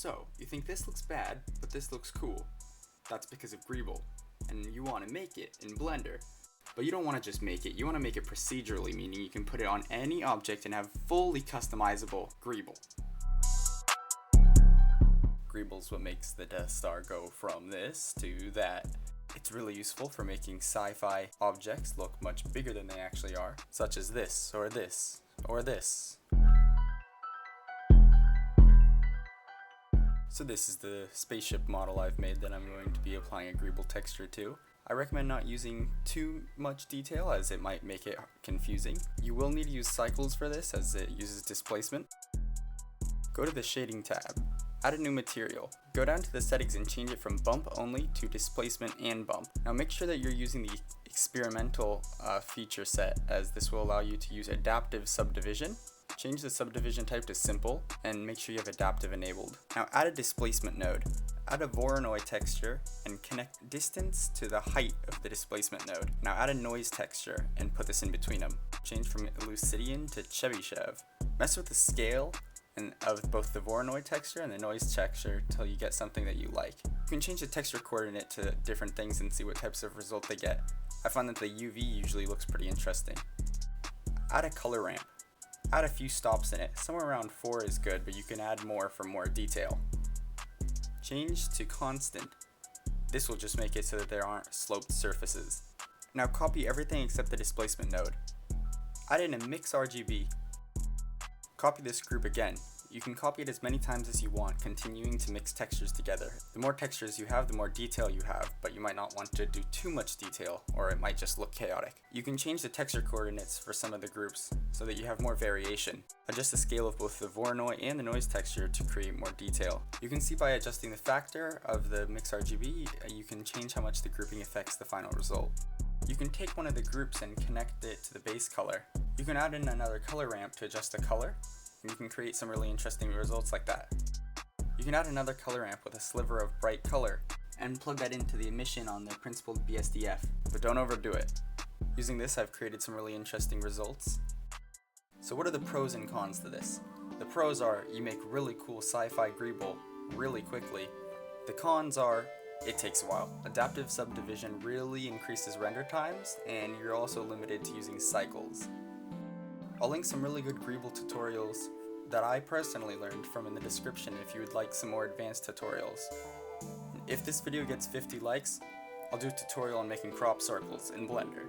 So, you think this looks bad, but this looks cool. That's because of Greeble, and you want to make it in Blender. But you don't want to just make it, you want to make it procedurally, meaning you can put it on any object and have fully customizable Greeble. Greeble's what makes the Death Star go from this to that. It's really useful for making sci-fi objects look much bigger than they actually are, such as this, or this, or this. So this is the spaceship model I've made that I'm going to be applying a Greeble texture to. I recommend not using too much detail as it might make it confusing. You will need to use cycles for this as it uses displacement. Go to the shading tab, add a new material. Go down to the settings and change it from bump only to displacement and bump. Now make sure that you're using the experimental feature set, as this will allow you to use adaptive subdivision. Change the subdivision type to simple and make sure you have adaptive enabled. Now add a displacement node. Add a Voronoi texture and connect distance to the height of the displacement node. Now add a noise texture and put this in between them. Change from Lucidian to Chebyshev. Mess with the scale of both the Voronoi texture and the noise texture till you get something that you like. You can change the texture coordinate to different things and see what types of result they get. I find that the UV usually looks pretty interesting. Add a color ramp. Add a few stops in it. Somewhere around 4 is good, but you can add more for more detail. Change to constant. This will just make it so that there aren't sloped surfaces. Now copy everything except the displacement node. Add in a mix RGB. Copy this group again. You can copy it as many times as you want, continuing to mix textures together. The more textures you have, the more detail you have, but you might not want to do too much detail, or it might just look chaotic. You can change the texture coordinates for some of the groups, so that you have more variation. Adjust the scale of both the Voronoi and the noise texture to create more detail. You can see by adjusting the factor of the mix RGB, you can change how much the grouping affects the final result. You can take one of the groups and connect it to the base color. You can add in another color ramp to adjust the color, and you can create some really interesting results like that. You can add another color ramp with a sliver of bright color and plug that into the emission on the principled BSDF, but don't overdo it. Using this, I've created some really interesting results. So what are the pros and cons to this? The pros are you make really cool sci-fi Greeble really quickly. The cons are it takes a while. Adaptive subdivision really increases render times, and you're also limited to using cycles. I'll link some really good Greeble tutorials that I personally learned from in the description if you would like some more advanced tutorials. If this video gets 50 likes, I'll do a tutorial on making crop circles in Blender.